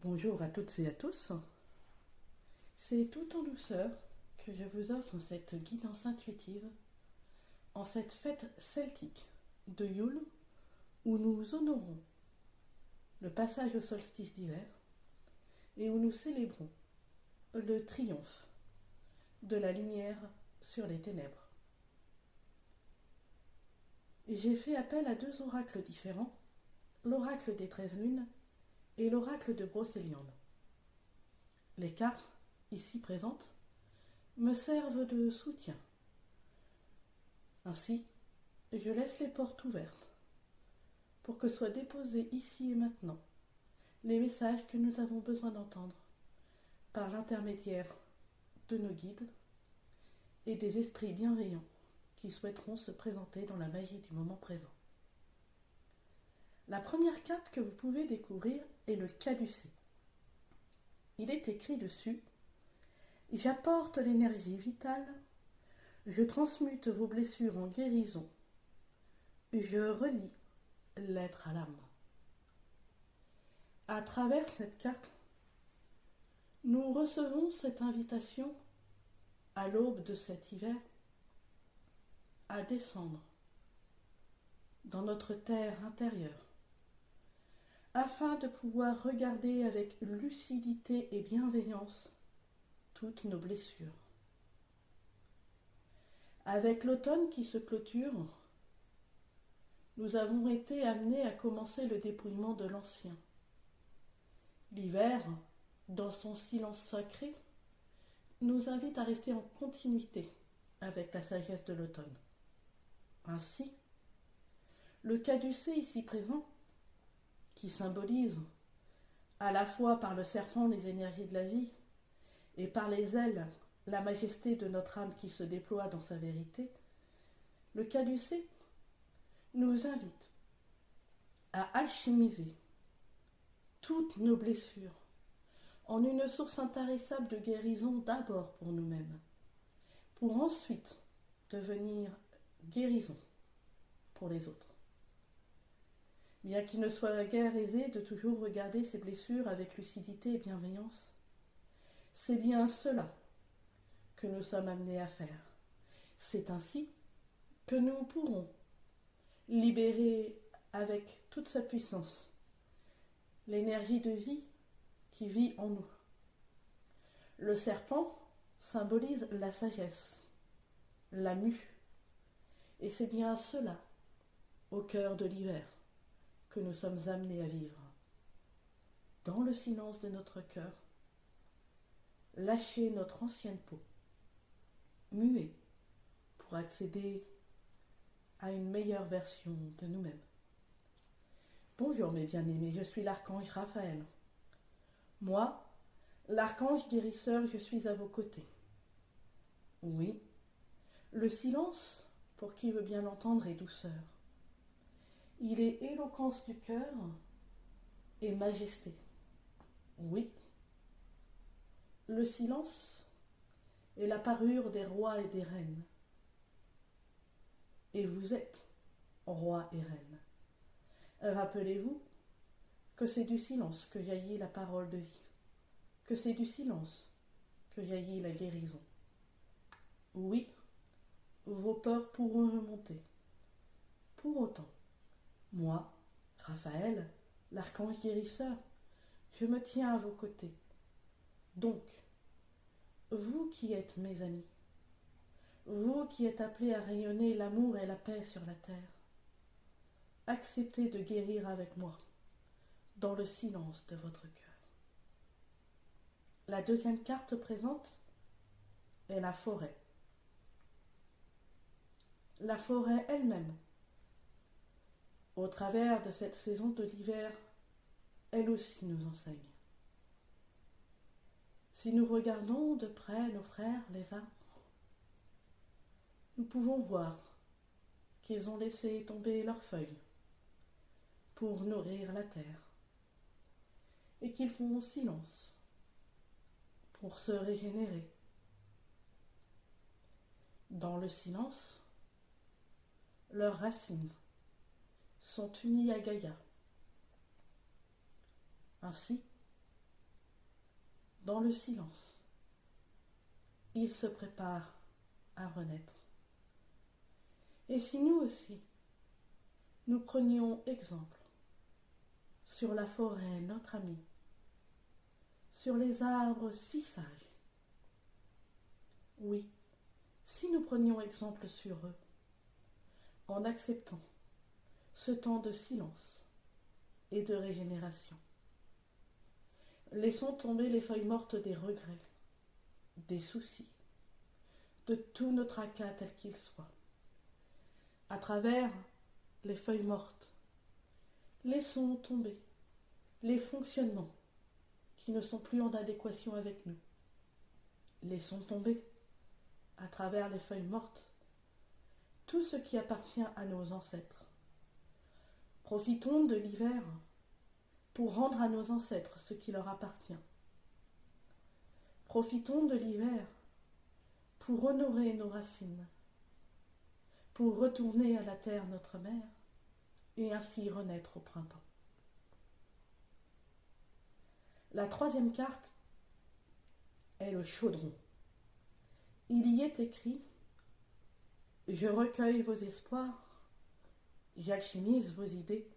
Bonjour à toutes et à tous. C'est tout en douceur que je vous offre cette guidance intuitive en cette fête celtique de Yule où nous honorons le passage au solstice d'hiver et où nous célébrons le triomphe de la lumière sur les ténèbres. J'ai fait appel à deux oracles différents, l'oracle des 13 lunes et l'oracle de Brocéliande. Les cartes, ici présentes, me servent de soutien. Ainsi, je laisse les portes ouvertes pour que soient déposés ici et maintenant les messages que nous avons besoin d'entendre par l'intermédiaire de nos guides et des esprits bienveillants qui souhaiteront se présenter dans la magie du moment présent. La première carte que vous pouvez découvrir est le caducée. Il est écrit dessus « J'apporte l'énergie vitale, je transmute vos blessures en guérison, je relie l'être à l'âme. » À travers cette carte, nous recevons cette invitation à l'aube de cet hiver à descendre dans notre terre intérieure afin de pouvoir regarder avec lucidité et bienveillance toutes nos blessures. Avec l'automne qui se clôture, nous avons été amenés à commencer le dépouillement de l'ancien. L'hiver, dans son silence sacré, nous invite à rester en continuité avec la sagesse de l'automne. Ainsi, le caducée ici présent, qui symbolise à la fois par le serpent les énergies de la vie et par les ailes la majesté de notre âme qui se déploie dans sa vérité, le caducée nous invite à alchimiser toutes nos blessures en une source intarissable de guérison d'abord pour nous-mêmes, pour ensuite devenir guérison pour les autres. Bien qu'il ne soit guère aisé de toujours regarder ces blessures avec lucidité et bienveillance, c'est bien cela que nous sommes amenés à faire. C'est ainsi que nous pourrons libérer avec toute sa puissance l'énergie de vie qui vit en nous. Le serpent symbolise la sagesse, la mue, et c'est bien cela, au cœur de l'hiver, que nous sommes amenés à vivre. Dans le silence de notre cœur, lâcher notre ancienne peau, muer pour accéder à une meilleure version de nous-mêmes. Bonjour mes bien-aimés, je suis l'archange Raphaël. Moi, l'archange guérisseur, je suis à vos côtés. Oui, le silence, pour qui veut bien l'entendre, est douceur. Il est éloquence du cœur et majesté. Oui, le silence est la parure des rois et des reines. Et vous êtes roi et reine. Rappelez-vous que c'est du silence que jaillit la parole de vie, que c'est du silence que jaillit la guérison. Oui, vos peurs pourront remonter. Pour autant, moi, Raphaël, l'archange guérisseur, je me tiens à vos côtés. Donc, vous qui êtes mes amis, vous qui êtes appelés à rayonner l'amour et la paix sur la terre, acceptez de guérir avec moi, dans le silence de votre cœur. La deuxième carte présente est la forêt. La forêt elle-même, au travers de cette saison de l'hiver, elle aussi nous enseigne. Si nous regardons de près nos frères, les arbres, nous pouvons voir qu'ils ont laissé tomber leurs feuilles pour nourrir la terre et qu'ils font silence pour se régénérer. Dans le silence, leurs racines sont unies à Gaïa. Ainsi, dans le silence, il se prépare à renaître. Et si nous aussi, nous prenions exemple sur la forêt, notre ami, sur les arbres si sages, oui, si nous prenions exemple sur eux, en acceptant ce temps de silence et de régénération, laissons tomber les feuilles mortes des regrets, des soucis, de tout notre tracas tel qu'il soit. À travers les feuilles mortes, laissons tomber les fonctionnements qui ne sont plus en adéquation avec nous. Laissons tomber, à travers les feuilles mortes, tout ce qui appartient à nos ancêtres. Profitons de l'hiver pour rendre à nos ancêtres ce qui leur appartient. Profitons de l'hiver pour honorer nos racines, pour retourner à la terre notre mère et ainsi renaître au printemps. La troisième carte est le chaudron. Il y est écrit « Je recueille vos espoirs, j'alchimise vos idées,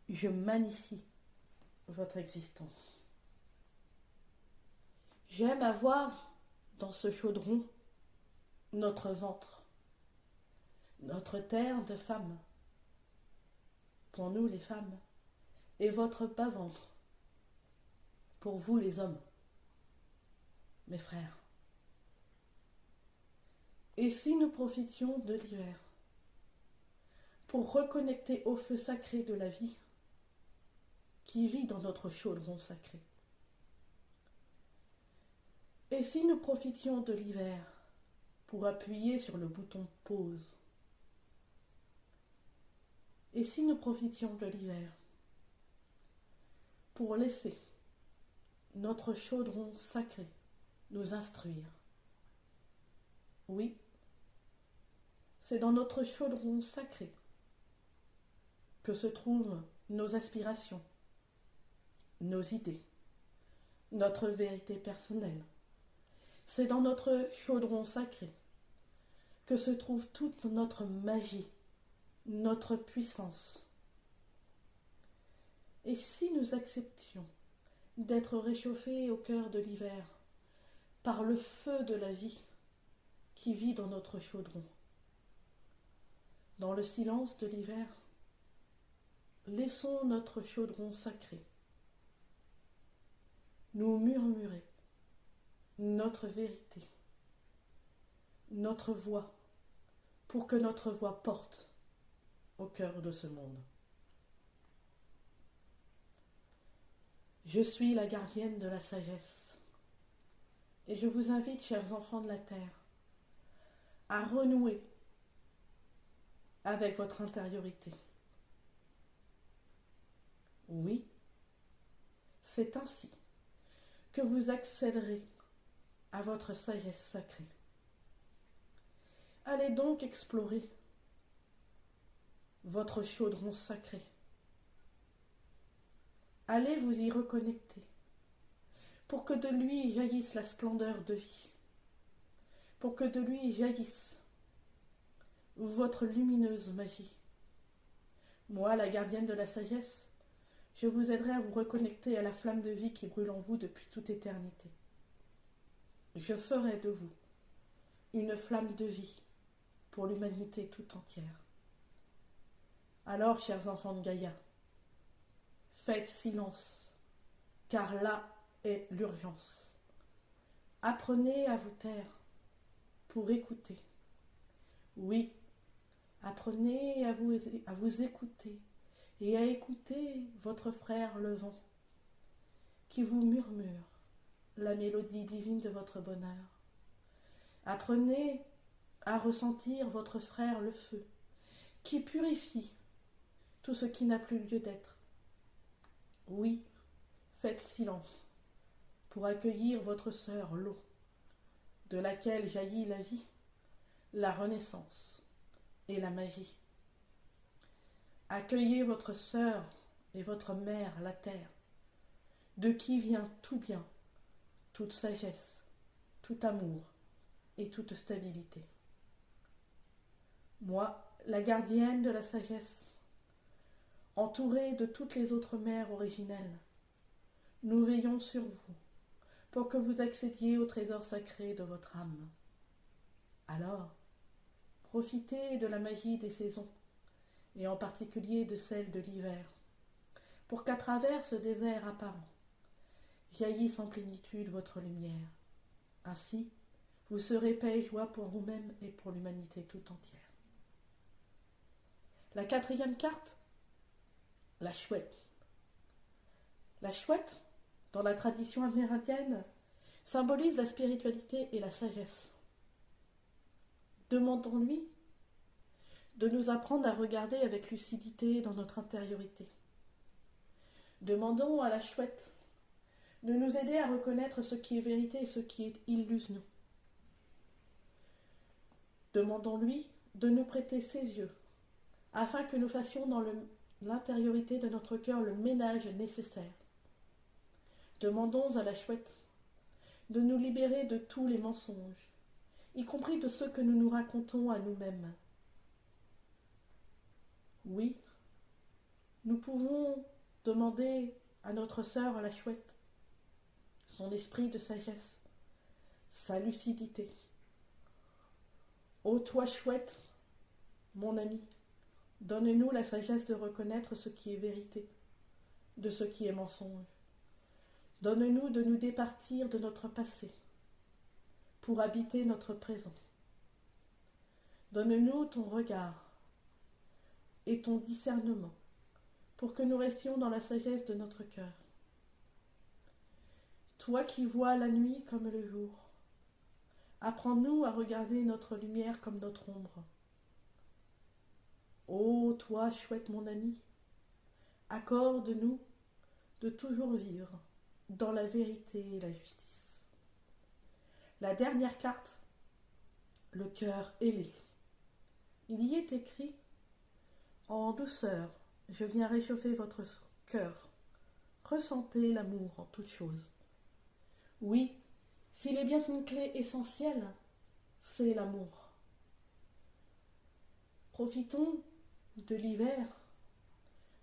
je magnifie votre existence. J'aime avoir dans ce chaudron notre ventre, notre terre de femmes, pour nous les femmes, et votre bas-ventre, pour vous les hommes, mes frères. Et si nous profitions de l'hiver pour reconnecter au feu sacré de la vie qui vit dans notre chaudron sacré? Et si nous profitions de l'hiver pour appuyer sur le bouton pause? Et si nous profitions de l'hiver pour laisser notre chaudron sacré nous instruire? Oui, c'est dans notre chaudron sacré que se trouvent nos aspirations, nos idées, notre vérité personnelle. C'est dans notre chaudron sacré que se trouve toute notre magie, notre puissance. Et si nous acceptions d'être réchauffés au cœur de l'hiver par le feu de la vie qui vit dans notre chaudron, dans le silence de l'hiver, laissons notre chaudron sacré nous murmurer notre vérité, notre voix, pour que notre voix porte au cœur de ce monde. Je suis la gardienne de la sagesse, et je vous invite, chers enfants de la terre, à renouer avec votre intériorité. Oui, c'est ainsi que vous accéderez à votre sagesse sacrée. Allez donc explorer votre chaudron sacré. Allez vous y reconnecter pour que de lui jaillisse la splendeur de vie, pour que de lui jaillisse votre lumineuse magie. Moi, la gardienne de la sagesse, je vous aiderai à vous reconnecter à la flamme de vie qui brûle en vous depuis toute éternité. Je ferai de vous une flamme de vie pour l'humanité tout entière. Alors, chers enfants de Gaïa, faites silence, car là est l'urgence. Apprenez à vous taire pour écouter. Oui, apprenez à vous écouter et à écouter votre frère le vent qui vous murmure la mélodie divine de votre bonheur. Apprenez à ressentir votre frère le feu qui purifie tout ce qui n'a plus lieu d'être. Oui, faites silence pour accueillir votre sœur l'eau, de laquelle jaillit la vie, la renaissance et la magie. Accueillez votre sœur et votre mère la terre, de qui vient tout bien, toute sagesse, tout amour et toute stabilité. Moi, la gardienne de la sagesse, entourée de toutes les autres mères originelles, nous veillons sur vous pour que vous accédiez au trésor sacré de votre âme. Alors, profitez de la magie des saisons, et en particulier de celle de l'hiver, pour qu'à travers ce désert apparent, jaillisse en plénitude votre lumière. Ainsi, vous serez paix et joie pour vous-même et pour l'humanité tout entière. La quatrième carte, la chouette. La chouette, dans la tradition amérindienne, symbolise la spiritualité et la sagesse. Demandons-lui de nous apprendre à regarder avec lucidité dans notre intériorité. Demandons à la chouette de nous aider à reconnaître ce qui est vérité et ce qui est illusion. Demandons-lui de nous prêter ses yeux, afin que nous fassions dans l'intériorité de notre cœur le ménage nécessaire. Demandons à la chouette de nous libérer de tous les mensonges, y compris de ceux que nous nous racontons à nous-mêmes. Oui, nous pouvons demander à notre sœur, la chouette, son esprit de sagesse, sa lucidité. Ô toi chouette, mon ami, donne-nous la sagesse de reconnaître ce qui est vérité, de ce qui est mensonge. Donne-nous de nous départir de notre passé pour habiter notre présent. Donne-nous ton regard et ton discernement pour que nous restions dans la sagesse de notre cœur. Toi qui vois la nuit comme le jour, apprends-nous à regarder notre lumière comme notre ombre. Ô toi, chouette mon ami, accorde-nous de toujours vivre dans la vérité et la justice. La dernière carte, le cœur ailé. Il y est écrit « En douceur, je viens réchauffer votre cœur. Ressentez l'amour en toutes choses. » Oui, s'il est bien une clé essentielle, c'est l'amour. Profitons de l'hiver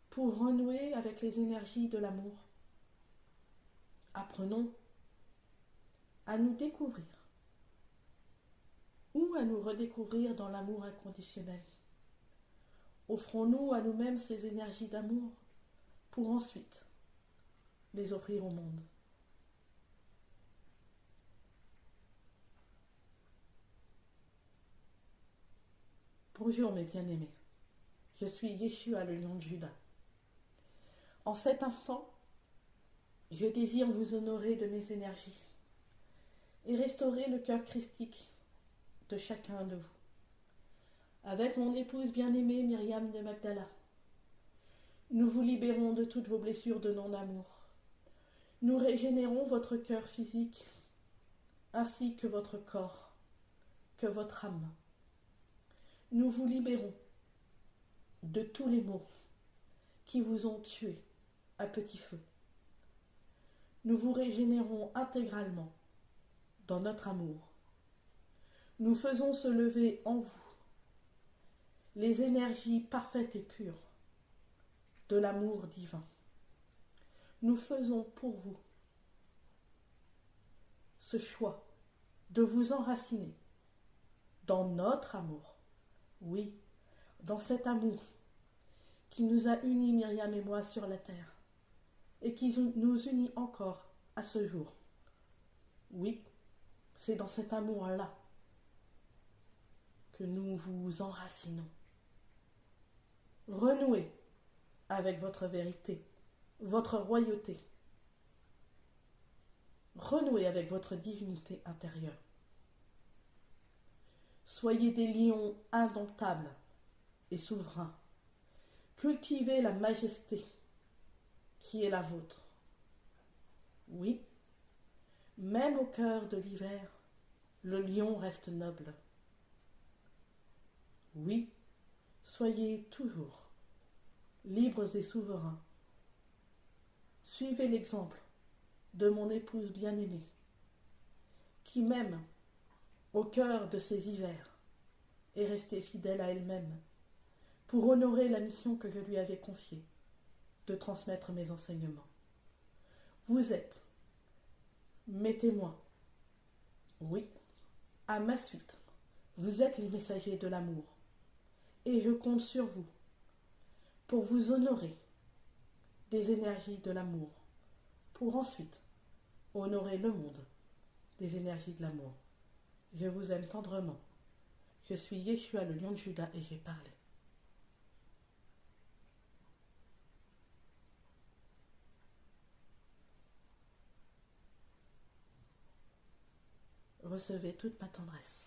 pour renouer avec les énergies de l'amour. Apprenons à nous découvrir ou à nous redécouvrir dans l'amour inconditionnel. Offrons-nous à nous-mêmes ces énergies d'amour pour ensuite les offrir au monde. Bonjour mes bien-aimés, je suis Yeshua le lion de Juda. En cet instant, je désire vous honorer de mes énergies et restaurer le cœur christique de chacun de vous. Avec mon épouse bien-aimée Myriam de Magdala, nous vous libérons de toutes vos blessures de non-amour. Nous régénérons votre cœur physique ainsi que votre corps, que votre âme. Nous vous libérons de tous les maux qui vous ont tué à petit feu. Nous vous régénérons intégralement dans notre amour. Nous faisons se lever en vous les énergies parfaites et pures de l'amour divin. Nous faisons pour vous ce choix de vous enraciner dans notre amour. Oui, dans cet amour qui nous a unis, Myriam et moi, sur la terre, et qui nous unit encore à ce jour. Oui, c'est dans cet amour-là que nous vous enracinons. Renouez avec votre vérité, votre royauté. Renouez avec votre divinité intérieure. Soyez des lions indomptables et souverains. Cultivez la majesté qui est la vôtre. Oui, même au cœur de l'hiver, le lion reste noble. Oui, soyez toujours libres et souverains. Suivez l'exemple de mon épouse bien-aimée, qui m'aime au cœur de ces hivers, est restée fidèle à elle-même pour honorer la mission que je lui avais confiée, de transmettre mes enseignements. Vous êtes mes témoins, oui, à ma suite. Vous êtes les messagers de l'amour, et je compte sur vous pour vous honorer des énergies de l'amour, pour ensuite honorer le monde des énergies de l'amour. Je vous aime tendrement. Je suis Yeshua, le lion de Juda, et j'ai parlé. Recevez toute ma tendresse.